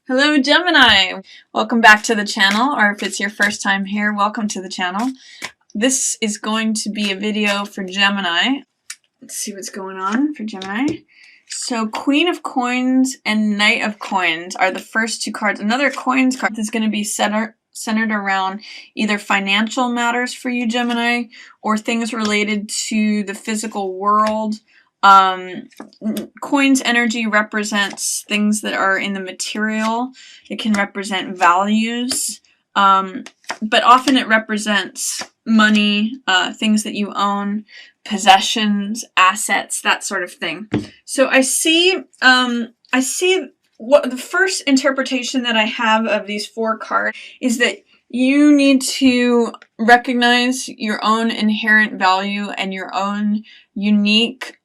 Hello Gemini! Welcome back to the channel, or if it's your first time here, welcome to the channel. This is going to be a video for Gemini. Let's see what's going on for Gemini. So Queen of Coins and Knight of Coins are the first two cards. Another Coins card is going to be centered around either financial matters for you, Gemini, or things related to the physical world. Coins energy represents things that are in the material. It can represent values, but often it represents money, things that you own, possessions, assets, that sort of thing. So I see what the first interpretation that I have of these four cards is that you need to recognize your own inherent value and your own unique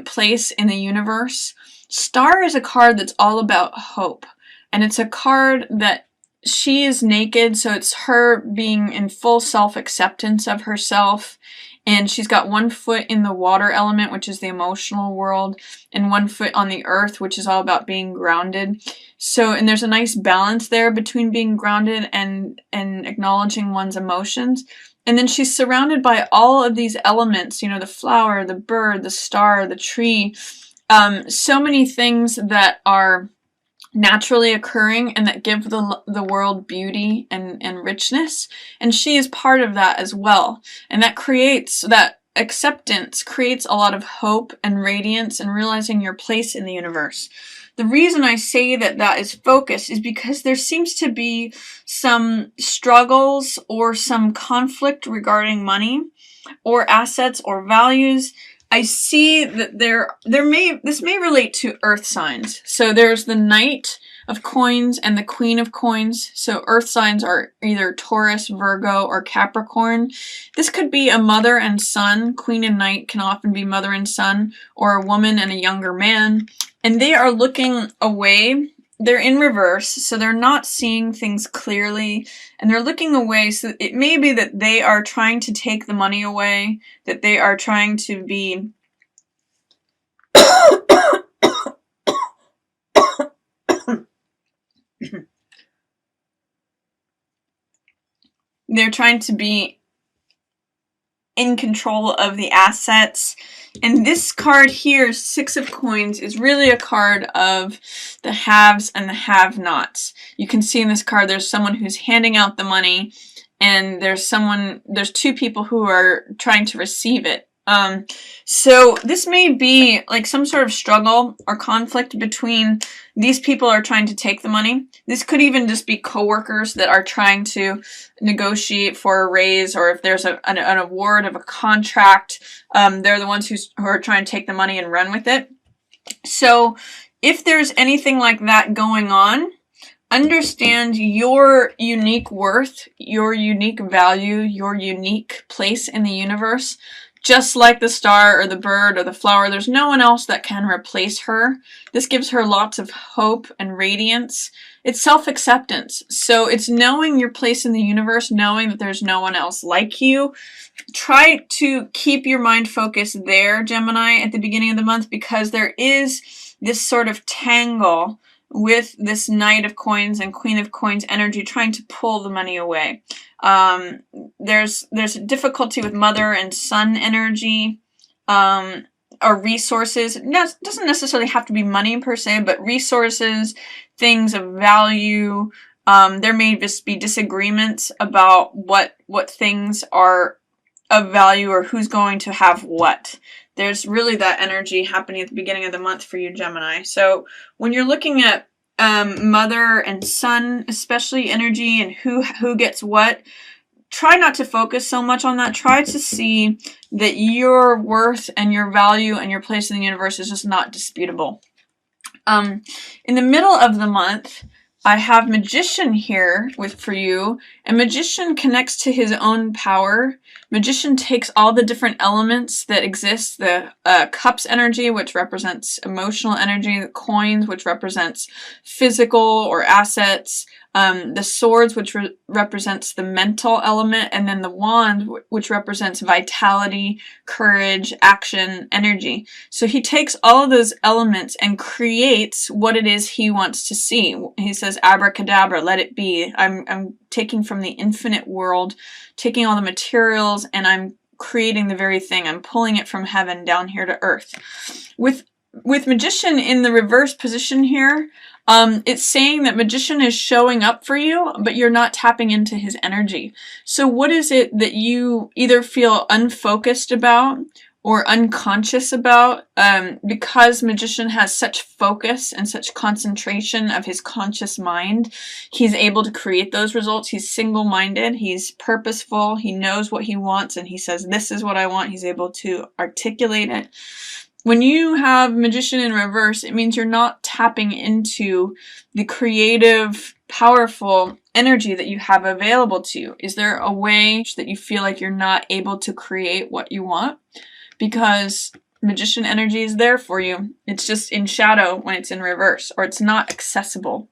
place in the universe. Star is a card that's all about hope, and it's a card that she is naked, so it's her being in full self-acceptance of herself, and she's got one foot in the water element, which is the emotional world, and one foot on the earth, which is all about being grounded. So, and there's a nice balance there between being grounded and acknowledging one's emotions. And then she's surrounded by all of these elements, you know, the flower, the bird, the star, the tree, so many things that are naturally occurring and that give the world beauty and richness. And she is part of that as well. And that creates, that acceptance creates a lot of hope and radiance and realizing your place in the universe. The reason I say that that is focused is because there seems to be some struggles or some conflict regarding money or assets or values. I see that this may relate to earth signs. So there's the Knight of Coins and the Queen of Coins. So earth signs are either Taurus, Virgo, or Capricorn. This could be a mother and son. Queen and Knight can often be mother and son, or a woman and a younger man. And they are looking away. They're in reverse, so they're not seeing things clearly, and they're looking away. So it may be that they are trying to take the money away, that they are trying to be they're trying to be in control of the assets. And this card here, Six of Coins, is really a card of the haves and the have-nots. You can see in this card there's someone who's handing out the money, and there's two people who are trying to receive it. So this may be like some sort of struggle or conflict between these people are trying to take the money. This could even just be coworkers that are trying to negotiate for a raise, or if there's an award of a contract, they're the ones who are trying to take the money and run with it. So if there's anything like that going on, understand your unique worth, your unique value, your unique place in the universe. Just like the star or the bird or the flower, there's no one else that can replace her. This gives her lots of hope and radiance. It's self-acceptance. So it's knowing your place in the universe, knowing that there's no one else like you. Try to keep your mind focused there, Gemini, at the beginning of the month, because there is this sort of tangle with this Knight of Coins and Queen of Coins energy trying to pull the money away. There's difficulty with mother and son energy, or resources. It doesn't necessarily have to be money per se, but resources, things of value. There may just be disagreements about what things are of value or who's going to have what. There's really that energy happening at the beginning of the month for you, Gemini. So when you're looking at mother and son, especially energy and who gets what, try not to focus so much on that. Try to see that your worth and your value and your place in the universe is just not disputable. In the middle of the month, I have Magician here for you, and Magician connects to his own power. Magician takes all the different elements that exist, the Cups energy, which represents emotional energy, the Coins, which represents physical or assets, the swords, which represents the mental element, and then the wand, which represents vitality, courage, action, energy. So he takes all of those elements and creates what it is he wants to see. He says, abracadabra, let it be. I'm taking from the infinite world, taking all the materials, and I'm creating the very thing. I'm pulling it from heaven down here to earth. With magician in the reverse position here, it's saying that magician is showing up for you, but you're not tapping into his energy. So what is it that you either feel unfocused about or unconscious about? Because magician has such focus and such concentration of his conscious mind, he's able to create those results. He's single-minded, he's purposeful, he knows what he wants, and he says, this is what I want. He's able to articulate it. When you have magician in reverse, it means you're not tapping into the creative, powerful energy that you have available to you. Is there a way that you feel like you're not able to create what you want? Because magician energy is there for you. It's just in shadow when it's in reverse, or it's not accessible.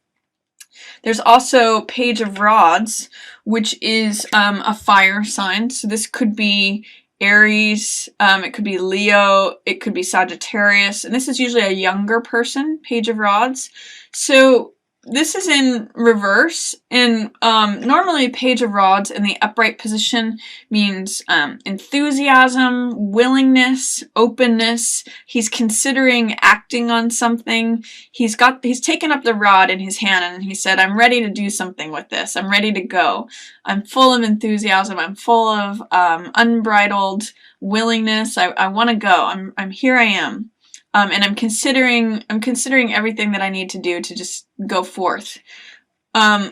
There's also Page of Rods, which is a fire sign. So this could be Aries, it could be Leo, it could be Sagittarius, and this is usually a younger person, Page of Rods. So this is in reverse, and normally Page of Rods in the upright position means enthusiasm, willingness, openness. He's considering acting on something. He's taken up the rod in his hand and he said, I'm ready to do something with this. I'm ready to go. I'm full of enthusiasm. I'm full of unbridled willingness. I want to go. Here I am. And I'm considering everything that I need to do to just go forth.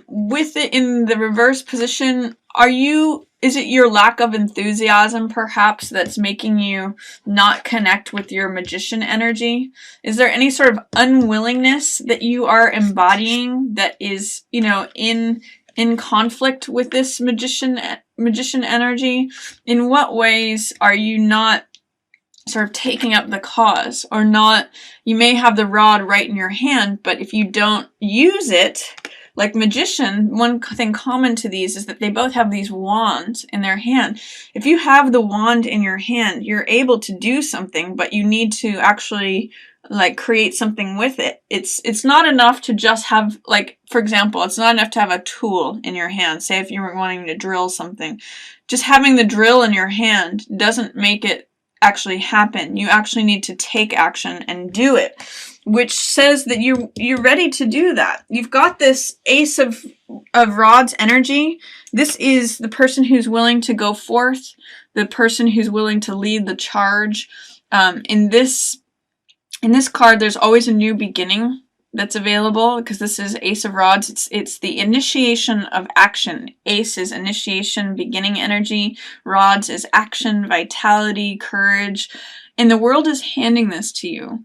With it in the reverse position, is it your lack of enthusiasm perhaps that's making you not connect with your magician energy? Is there any sort of unwillingness that you are embodying that is, in conflict with this magician energy? In what ways are you not sort of taking up the cause, or not? You may have the rod right in your hand, but if you don't use it, like magician, one thing common to these is that they both have these wands in their hand. If you have the wand in your hand, you're able to do something, but you need to actually create something with it. It's not enough to just have, for example, it's not enough to have a tool in your hand. Say if you were wanting to drill something, just having the drill in your hand doesn't make it actually happen. You actually need to take action and do it, which says that you're ready to do that. You've got this Ace of Rods energy. This is the person who's willing to go forth, the person who's willing to lead the charge. In this card, there's always a new beginning that's available, because this is Ace of Rods. It's the initiation of action. Ace is initiation, beginning energy. Rods is action, vitality, courage. And the world is handing this to you.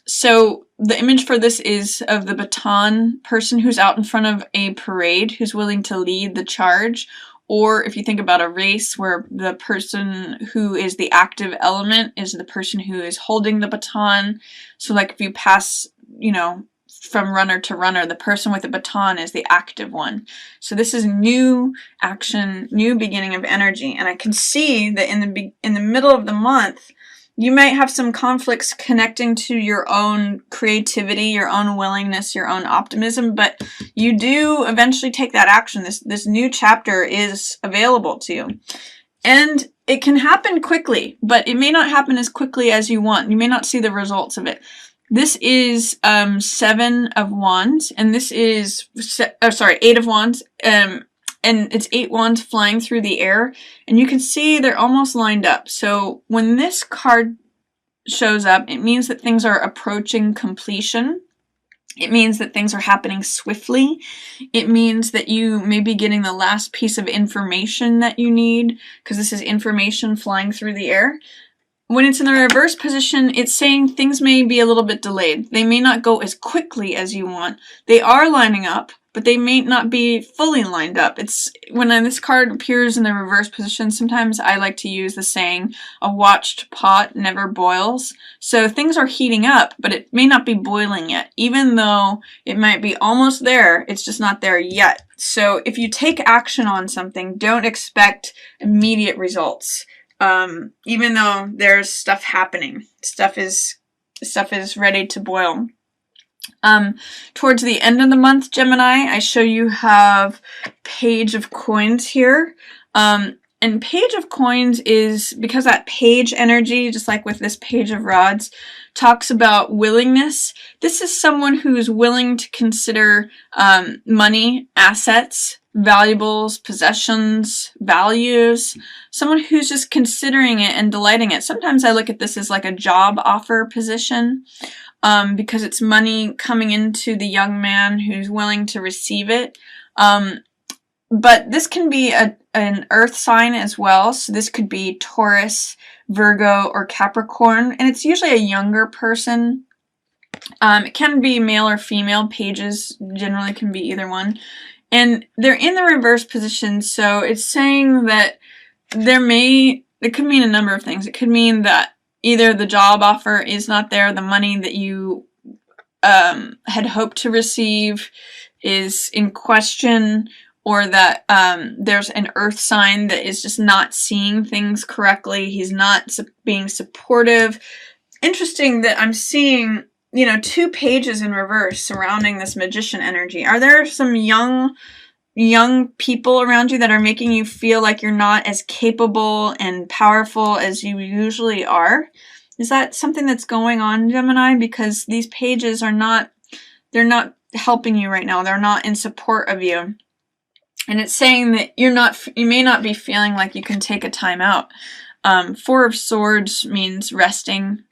So the image for this is of the baton person who's out in front of a parade, who's willing to lead the charge. Or if you think about a race where the person who is the active element is the person who is holding the baton. So if you pass, from runner to runner, the person with the baton is the active one. So this is new action, new beginning of energy. And I can see that in the middle of the month, you might have some conflicts connecting to your own creativity, your own willingness, your own optimism, but you do eventually take that action. This new chapter is available to you. And it can happen quickly, but it may not happen as quickly as you want. You may not see the results of it. This is 7 of Wands, and this is 8 of Wands, and it's 8 wands flying through the air, and you can see they're almost lined up. So when this card shows up, it means that things are approaching completion. It means that things are happening swiftly. It means that you may be getting the last piece of information that you need, because this is information flying through the air. When it's in the reverse position, it's saying things may be a little bit delayed. They may not go as quickly as you want. They are lining up, but they may not be fully lined up. It's when this card appears in the reverse position, sometimes I like to use the saying, a watched pot never boils. So things are heating up, but it may not be boiling yet. Even though it might be almost there, it's just not there yet. So if you take action on something, don't expect immediate results. Even though there's stuff happening, stuff is ready to boil. Towards the end of the month, Gemini, I show you have Page of Coins here. And Page of Coins is, because that page energy, just like with this Page of Rods, talks about willingness. This is someone who's willing to consider money, assets, valuables, possessions, values. Someone who's just considering it and delighting it. Sometimes I look at this as like a job offer position. Because it's money coming into the young man who's willing to receive it. But this can be an earth sign as well. So this could be Taurus, Virgo, or Capricorn. And it's usually a younger person. It can be male or female. Pages generally can be either one. And they're in the reverse position. So it's saying that it could mean a number of things. It could mean that either the job offer is not there, the money that you had hoped to receive is in question, or that there's an earth sign that is just not seeing things correctly. He's not being supportive. Interesting that I'm seeing, 2 pages in reverse surrounding this magician energy. Are there some young people around you that are making you feel like you're not as capable and powerful as you usually are? Is that something that's going on, Gemini? Because these pages they're not helping you right now. They're not in support of you. And it's saying that you may not be feeling like you can take a time out. 4 of Swords means resting,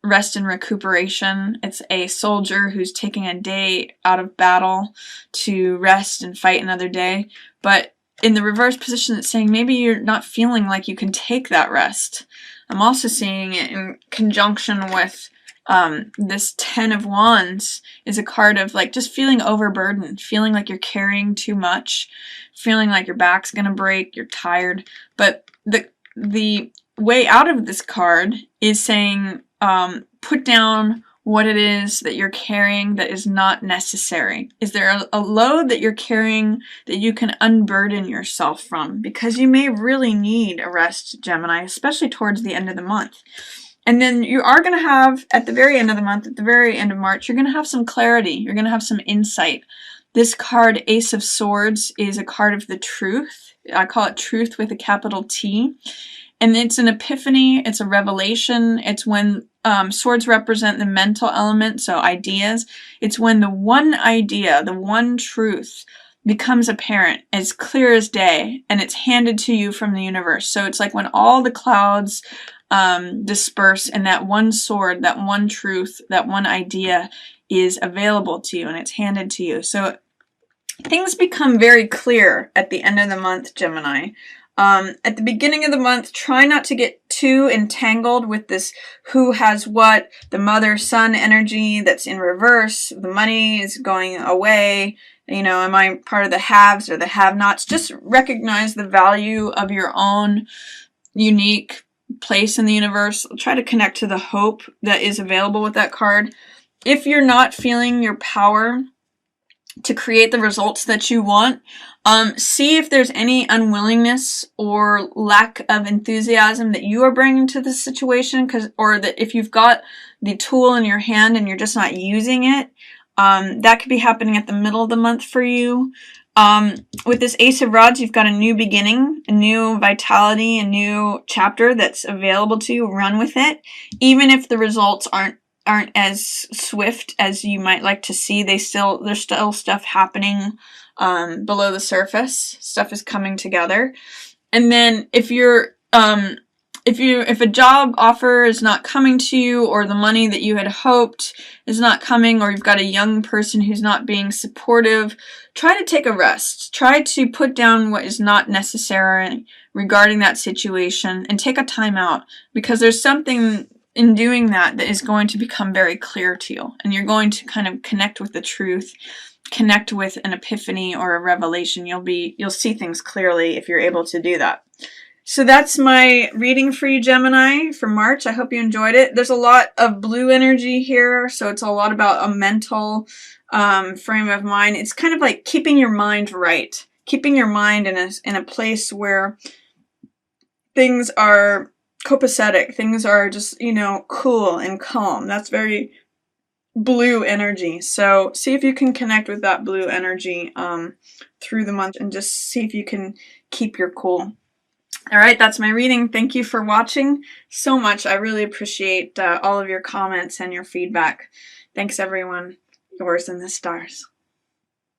rest and recuperation. It's a soldier who's taking a day out of battle to rest and fight another day. But in the reverse position, it's saying maybe you're not feeling like you can take that rest. I'm also seeing it in conjunction with this 10 of Wands is a card of like just feeling overburdened, feeling like you're carrying too much, feeling like your back's gonna break, you're tired. But the way out of this card is saying put down what it is that you're carrying that is not necessary. Is there a load that you're carrying that you can unburden yourself from? Because you may really need a rest, Gemini, especially towards the end of the month. And then you are going to have, at the very end of the month, at the very end of March, you're going to have some clarity. You're going to have some insight. This card, Ace of Swords, is a card of the truth. I call it truth with a capital T. And it's an epiphany. It's a revelation. It's when swords represent the mental element, so ideas. It's when the one idea, the one truth, becomes apparent, as clear as day, and it's handed to you from the universe. So it's like when all the clouds disperse and that one sword, that one truth, that one idea is available to you and it's handed to you. So things become very clear at the end of the month, Gemini. At the beginning of the month, try not to get too entangled with this who has what, the mother-son energy that's in reverse, the money is going away, am I part of the haves or the have-nots? Just recognize the value of your own unique place in the universe. Try to connect to the hope that is available with that card. If you're not feeling your power to create the results that you want, see if there's any unwillingness or lack of enthusiasm that you are bringing to the situation, or that if you've got the tool in your hand and you're just not using it, that could be happening at the middle of the month for you. With this Ace of Rods, you've got a new beginning, a new vitality, a new chapter that's available to you. Run with it. Even if the results aren't as swift as you might like to see, there's still stuff happening below the surface. Stuff is coming together. And then if a job offer is not coming to you, or the money that you had hoped is not coming, or you've got a young person who's not being supportive, try to take a rest. Try to put down what is not necessary regarding that situation and take a time out, because there's something in doing that, that is going to become very clear to you, and you're going to kind of connect with the truth, connect with an epiphany or a revelation. You'll see things clearly if you're able to do that. So that's my reading for you, Gemini, for March. I hope you enjoyed it. There's a lot of blue energy here, so it's a lot about a mental frame of mind. It's kind of like keeping your mind right, keeping your mind in a place where things are copacetic, things are just, you know, cool and calm. That's very blue energy. So see if you can connect with that blue energy through the month, and just see if you can keep your cool. All right, that's my reading. Thank you for watching so much. I really appreciate all of your comments and your feedback. Thanks, everyone. Yours in the stars.